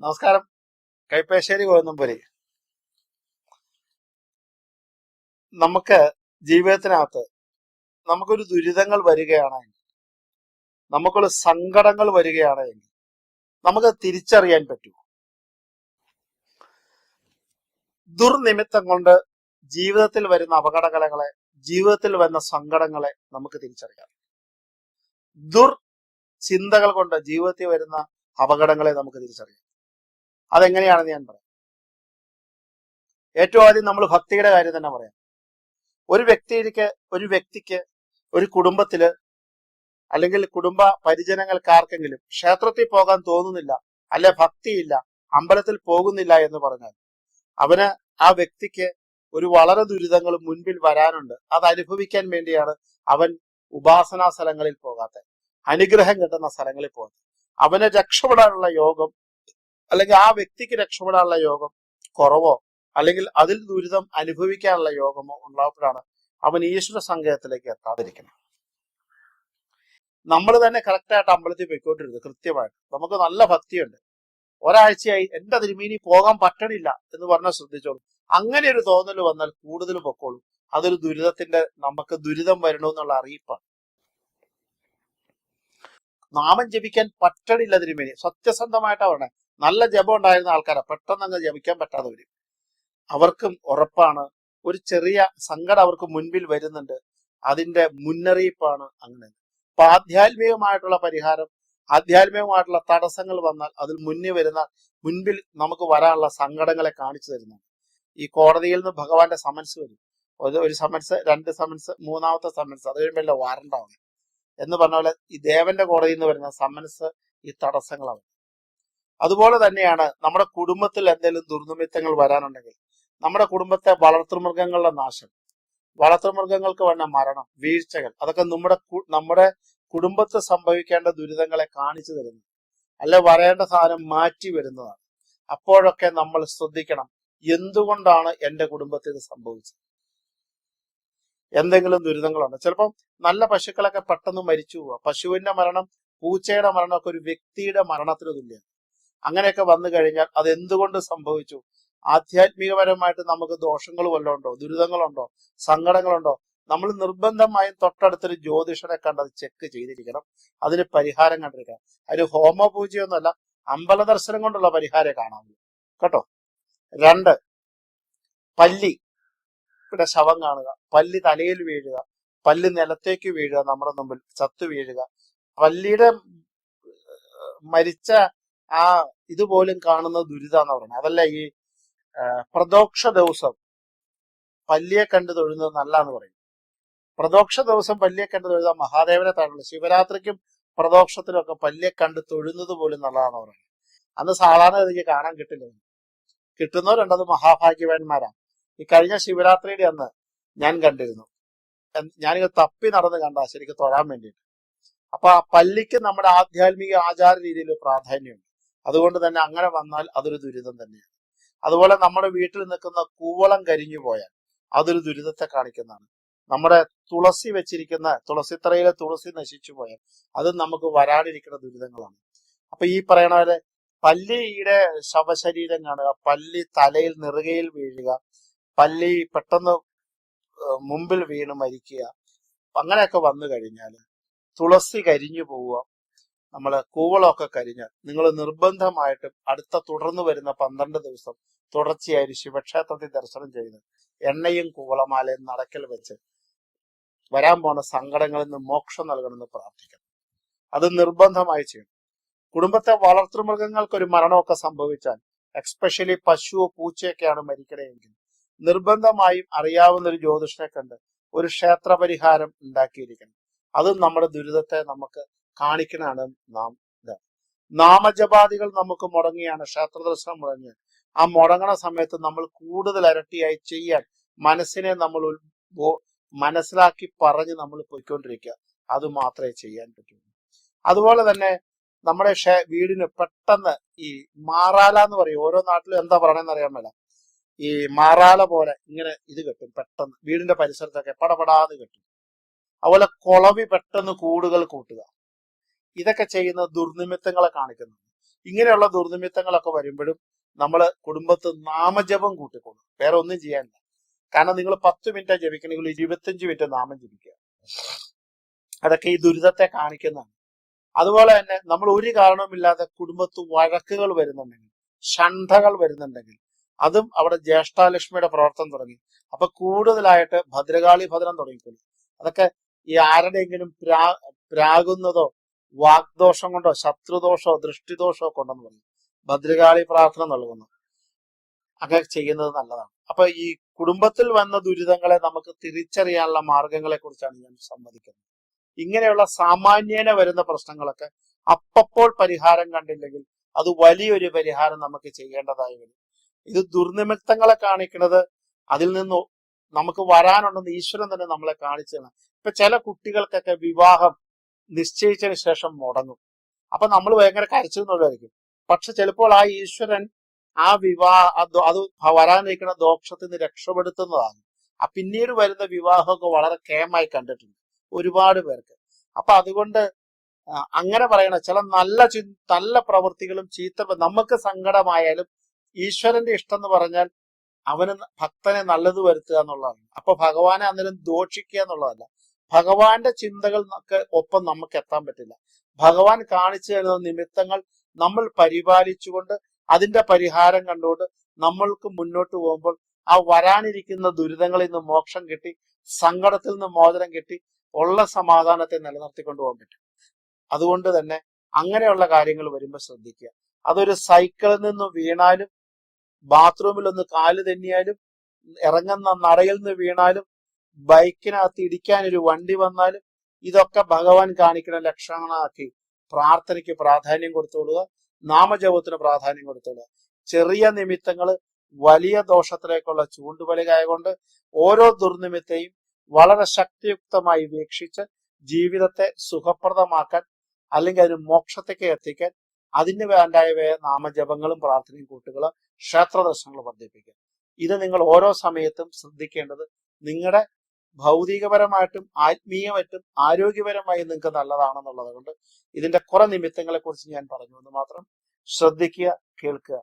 നമസ്കാരം. കൈപ്പേശ്ശേരി ഗോവിന്ദമ്പുരി. നമുക്ക് ജീവിതത്തിനകത്ത് നമുക്കൊരു ദുരിതങ്ങൾ വരികയാണെങ്കിൽ, നമുക്കൊരു സങ്കടങ്ങൾ വരികയാണെങ്കിൽ നമുക്ക് തിരിച്ചറിയാൻ പറ്റുമോ? ദുർനിമിത്തം കൊണ്ട് ജീവിതത്തിൽ വരുന്ന അപകടങ്ങളെ, ജീവിതത്തിൽ വരുന്ന സങ്കടങ്ങളെ നമുക്ക് തിരിച്ചറിയാം. ചിന്തകൾ കൊണ്ട് ജീവിതത്തിൽ വരുന്ന അപകടങ്ങളെ നമുക്ക് തിരിച്ചറിയാം. അതെങ്ങനെയാണെന്ന് ഞാൻ പറയാം. ഏറ്റവും ആദ്യം നമ്മൾ ഭക്തിയുടെ കാര്യം തന്നെ പറയാം. ഒരു വ്യക്തിക്ക് ഒരു കുടുംബത്തില് അല്ലെങ്കിൽ കുടുംബ പരിജനങ്ങൾക്കാർക്കെങ്കിലും ക്ഷേത്രത്തിൽ പോകാൻ തോന്നുന്നില്ല, അല്ലെ ഭക്തിയില്ല, അമ്പലത്തിൽ പോകുന്നില്ല എന്ന് പറഞ്ഞാൽ ആ വ്യക്തിക്ക് ഒരു വളരെ ദുരിതങ്ങൾ മുൻപിൽ വരാനുണ്ട്. അത് അനുഭവിക്കാൻ വേണ്ടിയാണ് അവൻ ഉപാസനാ സ്ഥലങ്ങളിൽ പോകാത്തത്, അനുഗ്രഹം കിട്ടുന്ന സ്ഥലങ്ങളിൽ പോകാത്തത്. അവന് രക്ഷപ്പെടാനുള്ള യോഗം, അല്ലെങ്കിൽ ആ വ്യക്തിക്ക് രക്ഷപ്പെടാനുള്ള യോഗം കുറവോ അല്ലെങ്കിൽ അതിൽ ദുരിതം അനുഭവിക്കാനുള്ള യോഗമോ ഉണ്ടാകുമ്പോഴാണ് അവൻ ഈശ്വര സങ്കേതത്തിലേക്ക് എത്താതിരിക്കുന്നത്. നമ്മൾ തന്നെ കറക്റ്റായിട്ട് അമ്പലത്തിൽ പോയിക്കൊണ്ടിരുന്നത് കൃത്യമായിട്ട്, നമുക്ക് നല്ല ഭക്തിയുണ്ട്, ഒരാഴ്ചയായി എന്റെ തിരുമേനി പോകാൻ പറ്റണില്ല എന്ന് പറഞ്ഞാൽ ശ്രദ്ധിച്ചോളൂ. അങ്ങനെ ഒരു തോന്നൽ വന്നാൽ കൂടുതൽ പൊക്കോളൂ. അതൊരു നമുക്ക് ദുരിതം വരണമെന്നുള്ള അറിയിപ്പാണ്. നാമം ജപിക്കാൻ പറ്റണില്ല തിരുമേനി, സത്യസന്ധമായിട്ടാ പറഞ്ഞത്. നല്ല ജപം ഉണ്ടായിരുന്ന ആൾക്കാരാ പെട്ടെന്ന് അങ്ങ് ജപിക്കാൻ പറ്റാതെ വരും. അവർക്കും ഉറപ്പാണ് ഒരു ചെറിയ സങ്കടം അവർക്ക് മുൻപിൽ വരുന്നുണ്ട്. അതിന്റെ മുന്നറിയിപ്പാണ് അങ്ങനെ. അപ്പൊ ആധ്യാത്മികമായിട്ടുള്ള പരിഹാരം, ആധ്യാത്മികമായിട്ടുള്ള തടസ്സങ്ങൾ വന്നാൽ അതിൽ മുൻപിൽ നമുക്ക് വരാനുള്ള സങ്കടങ്ങളെ കാണിച്ചു തരുന്നതാണ്. ഈ കോടതിയിൽ നിന്ന് ഭഗവാന്റെ സമൻസ് വരും. ഒരു സമൻസ്, 2 സമൻസ്, 3ാമത്തെ സമൻസ്, അത് കഴിയുമ്പോൾ വാറണ്ടാവും എന്ന് പറഞ്ഞ പോലെ ഈ ദേവന്റെ കോടതിയിൽ നിന്ന് വരുന്ന സമൻസ് ഈ തടസ്സങ്ങളാണ്. അതുപോലെ തന്നെയാണ് നമ്മുടെ കുടുംബത്തിൽ എന്തെങ്കിലും ദുർനിമിത്തങ്ങൾ വരാനുണ്ടെങ്കിൽ, നമ്മുടെ കുടുംബത്തെ വളർത്തുമൃഗങ്ങളുടെ നാശം, വളർത്തുമൃഗങ്ങൾക്ക് വന്ന മരണം, വീഴ്ചകൾ, അതൊക്കെ നമ്മുടെ കുടുംബത്തിൽ സംഭവിക്കേണ്ട ദുരിതങ്ങളെ കാണിച്ചു തരുന്നു, അല്ലെ വരേണ്ട സാധനം മാറ്റി വരുന്നതാണ്. അപ്പോഴൊക്കെ നമ്മൾ ശ്രദ്ധിക്കണം, എന്തുകൊണ്ടാണ് എന്റെ കുടുംബത്തിൽ ഇത് സംഭവിച്ചത്? എന്തെങ്കിലും ദുരിതങ്ങളുണ്ട്. ചിലപ്പം നല്ല പശുക്കളൊക്കെ പെട്ടെന്ന് മരിച്ചു പോവുക. പശുവിന്റെ മരണം, പൂച്ചയുടെ മരണമൊക്കെ ഒരു വ്യക്തിയുടെ മരണത്തിന് തുല്യമാണ്. അങ്ങനെയൊക്കെ വന്നു കഴിഞ്ഞാൽ അത് എന്തുകൊണ്ട് സംഭവിച്ചു? ആധ്യാത്മികപരമായിട്ട് നമുക്ക് ദോഷങ്ങൾ വല്ലതും ഉണ്ടോ, ദുരിതങ്ങളുണ്ടോ, സങ്കടങ്ങളുണ്ടോ? നമ്മൾ നിർബന്ധമായും തൊട്ടടുത്തൊരു ജ്യോതിഷനെ കണ്ടത് ചെക്ക് ചെയ്തിരിക്കണം, അതിന് പരിഹാരം കണ്ടിരിക്കണം. അതിന് ഹോമ പൂജയൊന്നുമല്ല, അമ്പല ദർശനം കൊണ്ടുള്ള പരിഹാരം കാണാമല്ലോ കേട്ടോ. 2, പല്ലിയുടെ ശവം കാണുക, പല്ലി തലയിൽ വീഴുക, പല്ല് നിലത്തേക്ക് വീഴുക, നമ്മുടെ മുമ്പിൽ ചത്തു വീഴുക, പല്ലിയുടെ മരിച്ച ആ ഇതുപോലും കാണുന്ന ദുരിതാന്ന് പറയുന്നത്. അതല്ല ഈ പ്രദോക്ഷ ദിവസം പല്ലിയെ കണ്ടു തൊഴുന്നത് നല്ലാന്ന് പറയും. പ്രദോക്ഷ ദിവസം പല്ലിയെ കണ്ടു തൊഴുതാൽ മഹാദേവനെ താഴുള്ളൂ. ശിവരാത്രിക്കും പ്രദോക്ഷത്തിനും ഒക്കെ പല്ലിയെ കണ്ട് തൊഴുന്നത് പോലും നല്ലതാന്ന് പറയുന്നത്. അന്ന് സാധാരണ എനിക്ക് കാണാൻ കിട്ടില്ല. കിട്ടുന്നവരുണ്ടത് മഹാഭാഗ്യവാന്മാരാണ്. ഈ കഴിഞ്ഞ ശിവരാത്രിയുടെ അന്ന് ഞാൻ കണ്ടിരുന്നു. ഞാനിത് തപ്പി നടന്ന് കണ്ടാ ശരിക്കും തൊഴാൻ വേണ്ടിയിട്ട്. അപ്പൊ ആ പല്ലിക്ക് നമ്മുടെ ആധ്യാത്മിക ആചാര രീതിയിൽ പ്രാധാന്യമുണ്ട്. അതുകൊണ്ട് തന്നെ അങ്ങനെ വന്നാൽ അതൊരു ദുരിതം തന്നെയാണ്. അതുപോലെ നമ്മുടെ വീട്ടിൽ നിൽക്കുന്ന കൂവളം കരിഞ്ഞു പോയാൽ അതൊരു ദുരിതത്തെ കാണിക്കുന്നതാണ്. നമ്മുടെ തുളസി വെച്ചിരിക്കുന്ന തുളസിത്തറയിലെ തുളസി നശിച്ചു പോയാൽ അത് നമുക്ക് വരാനിരിക്കുന്ന ദുരിതങ്ങളാണ്. അപ്പൊ ഈ പറയണ പോലെ പല്ലിയുടെ ശവശരീരം കാണുക, പല്ലി തലയിൽ നെറുകയിൽ വീഴുക, പല്ലി പെട്ടെന്ന് മുമ്പിൽ വീണ് മരിക്കുക, അങ്ങനെയൊക്കെ വന്നു കഴിഞ്ഞാൽ, തുളസി കരിഞ്ഞു പോവുക, നമ്മള് കൂവളമൊക്കെ കരിഞ്ഞാൽ നിങ്ങൾ നിർബന്ധമായിട്ടും തുടർന്ന് വരുന്ന 12 ദിവസം തുടർച്ചയായി ശിവക്ഷേത്രത്തിൽ ദർശനം ചെയ്ത് എണ്ണയും കൂവളമാലയും നടക്കൽ വെച്ച് വരാൻ പോണ സങ്കടങ്ങളിൽ നിന്ന് മോക്ഷം നൽകണമെന്ന് പ്രാർത്ഥിക്കണം. അത് നിർബന്ധമായി ചെയ്യണം. കുടുംബത്തെ വളർത്തുമൃഗങ്ങൾക്ക് ഒരു മരണമൊക്കെ സംഭവിച്ചാൽ, എക്സ്പെഷ്യലി പശുവോ പൂച്ചയൊക്കെയാണ് മരിക്കണമെങ്കിൽ, നിർബന്ധമായും അറിയാവുന്ന ഒരു ജ്യോതിഷനെ കണ്ട് ഒരു ക്ഷേത്ര പരിഹാരം ഉണ്ടാക്കിയിരിക്കണം. അതും നമ്മുടെ ദുരിതത്തെ നമുക്ക് കാണിക്കണാണ്. നാമജപാദികൾ നമുക്ക് മുടങ്ങിയാണ്, ക്ഷേത്ര ദർശനം മുടങ്ങിയാണ്. ആ മുടങ്ങണ സമയത്ത് നമ്മൾ കൂടുതൽ ഇരട്ടിയായി ചെയ്യാൻ മനസ്സിനെ നമ്മൾ മനസ്സിലാക്കി പറഞ്ഞ് നമ്മൾ പോയിക്കൊണ്ടിരിക്കുക. അത് മാത്രമേ ചെയ്യാൻ പറ്റുള്ളൂ. അതുപോലെ തന്നെ നമ്മുടെ വീടിന് പെട്ടെന്ന് ഈ മാറാല എന്ന് പറയും, ഓരോ നാട്ടിലും എന്താ പറയണെന്ന് അറിയാൻ മേല, ഈ മാറാല പോലെ ഇങ്ങനെ ഇത് കെട്ടും പെട്ടെന്ന് വീടിന്റെ പരിസരത്തൊക്കെ പടപടാന്ന് കെട്ടും. അതുപോലെ കുളവി പെട്ടെന്ന് കൂടുകൾ കൂട്ടുക, ഇതൊക്കെ ചെയ്യുന്ന ദുർനിമിത്തങ്ങളെ കാണിക്കുന്നു. ഇങ്ങനെയുള്ള ദുർനിമിത്തങ്ങളൊക്കെ വരുമ്പോഴും നമ്മൾ കുടുംബത്ത് നാമജപം കൂട്ടിക്കൊള്ളും. വേറെ ഒന്നും ചെയ്യാനില്ല. കാരണം നിങ്ങൾ 10 മിനിറ്റ് ജപിക്കണമെങ്കിൽ 25 മിനിറ്റ് നാമം ജപിക്കുക. അതൊക്കെ ഈ ദുരിതത്തെ കാണിക്കുന്നതാണ്. അതുപോലെ തന്നെ നമ്മൾ ഒരു കാരണവുമില്ലാതെ കുടുംബത്ത് വഴക്കുകൾ വരുന്നുണ്ടെങ്കിൽ, ഷണ്ഠകൾ വരുന്നുണ്ടെങ്കിൽ, അതും അവിടെ ജ്യേഷ്ഠാലക്ഷ്മിയുടെ പ്രവർത്തനം തുടങ്ങി. അപ്പൊ കൂടുതലായിട്ട് ഭദ്രകാളി ഭദ്രം തുടങ്ങിക്കൊള്ളു. അതൊക്കെ ഈ ആരുടെയെങ്കിലും പ്രാകുന്നതോ വാഗ്ദോഷം കൊണ്ടോ ശത്രുദോഷമോ ദൃഷ്ടിദോഷമോ കൊണ്ടെന്ന് പറയും. ഭദ്രകാളി പ്രാർത്ഥന നൽകുന്നു. അങ്ങനെ ചെയ്യുന്നത് നല്ലതാണ്. അപ്പൊ ഈ കുടുംബത്തിൽ വന്ന ദുരിതങ്ങളെ നമുക്ക് തിരിച്ചറിയാനുള്ള മാർഗങ്ങളെ കുറിച്ചാണ് ഞാൻ സംവദിക്കുന്നത്. ഇങ്ങനെയുള്ള സാമാന്യേന വരുന്ന പ്രശ്നങ്ങളൊക്കെ അപ്പപ്പോൾ പരിഹാരം കണ്ടില്ലെങ്കിൽ അത് വലിയൊരു പരിഹാരം നമുക്ക് ചെയ്യേണ്ടതായി വരും. ഇത് ദുർനിമിത്തങ്ങളെ കാണിക്കുന്നത് അതിൽ നിന്ന് നമുക്ക് വരാനുണ്ടെന്ന് ഈശ്വരൻ തന്നെ നമ്മളെ കാണിച്ചു തന്നെ. ഇപ്പൊ ചില കുട്ടികൾക്കൊക്കെ വിവാഹം നിശ്ചയിച്ചതിന് ശേഷം മുടങ്ങും. അപ്പൊ നമ്മൾ ഭയങ്കര കരച്ചിലുള്ളതായിരിക്കും. പക്ഷെ ചിലപ്പോൾ ആ ഈശ്വരൻ ആ അത് വരാനിരിക്കുന്ന ദോഷത്തിൽ നിന്ന് രക്ഷപ്പെടുത്തുന്നതാണ്. ആ പിന്നീട് വരുന്ന വിവാഹമൊക്കെ വളരെ കേമായി കണ്ടിട്ടുണ്ട് ഒരുപാട് പേർക്ക്. അപ്പൊ അതുകൊണ്ട് അങ്ങനെ പറയണ ചില നല്ല പ്രവൃത്തികളും നമുക്ക് സങ്കടമായാലും ഈശ്വരന്റെ ഇഷ്ടം എന്ന് പറഞ്ഞാൽ അവന് ഭക്തനെ നല്ലത് വരുത്തുക എന്നുള്ളതാണ്. അപ്പൊ ഭഗവാനെ അന്നേരം ദോഷിക്കുക എന്നുള്ളതല്ല. ഭഗവാന്റെ ചിന്തകൾക്ക് ഒപ്പം നമുക്ക് എത്താൻ പറ്റില്ല. ഭഗവാൻ കാണിച്ചു തരുന്ന നിമിത്തങ്ങൾ നമ്മൾ പരിപാലിച്ചുകൊണ്ട് അതിന്റെ പരിഹാരം കണ്ടുകൊണ്ട് നമ്മൾക്ക് മുന്നോട്ട് പോകുമ്പോൾ ആ വരാനിരിക്കുന്ന ദുരിതങ്ങളിൽ നിന്ന് മോക്ഷം കിട്ടി, സങ്കടത്തിൽ നിന്ന് മോചനം കിട്ടി, ഉള്ള സമാധാനത്തെ നിലനിർത്തിക്കൊണ്ടു പോകാൻ പറ്റും. അതുകൊണ്ട് തന്നെ അങ്ങനെയുള്ള കാര്യങ്ങൾ വരുമ്പോൾ ശ്രദ്ധിക്കുക. അതൊരു സൈക്കിളിൽ നിന്ന് വീണാലും, ബാത്റൂമിൽ ഒന്ന് കാല് തെന്നിയാലും, ഇറങ്ങുന്ന നടയിൽ നിന്ന് വീണാലും, ബൈക്കിനകത്ത് ഇടിക്കാൻ ഒരു വണ്ടി വന്നാലും, ഇതൊക്കെ ഭഗവാൻ കാണിക്കുന്ന ലക്ഷണങ്ങളാക്കി പ്രാർത്ഥനയ്ക്ക് പ്രാധാന്യം കൊടുത്തോളുക, നാമജപത്തിന് പ്രാധാന്യം കൊടുത്തോളുക. ചെറിയ നിമിത്തങ്ങൾ വലിയ ദോഷത്തിലേക്കുള്ള ചൂണ്ടുവലികയായതുകൊണ്ട് ഓരോ ദുർനിമിത്തെയും വളരെ ശക്തിയുക്തമായി വീക്ഷിച്ച് ജീവിതത്തെ സുഖപ്രദമാക്കാൻ അല്ലെങ്കിൽ അതിന് മോക്ഷത്തേക്ക് എത്തിക്കാൻ അതിന് വേണ്ടായ നാമജപങ്ങളും പ്രാർത്ഥനയും കൂട്ടുകൾ, ക്ഷേത്ര ദർശനങ്ങൾ വർദ്ധിപ്പിക്കുക. ഇത് നിങ്ങൾ ഓരോ സമയത്തും ശ്രദ്ധിക്കേണ്ടത് നിങ്ങളുടെ ഭൗതികപരമായിട്ടും ആത്മീയമായിട്ടും ആരോഗ്യപരമായി നിങ്ങൾക്ക് നല്ലതാണെന്നുള്ളത് കൊണ്ട് ഇതിന്റെ കുറെ നിമിത്തങ്ങളെ കുറിച്ച് ഞാൻ പറഞ്ഞു എന്ന് മാത്രം. ശ്രദ്ധിക്കുക, കേൾക്കുക.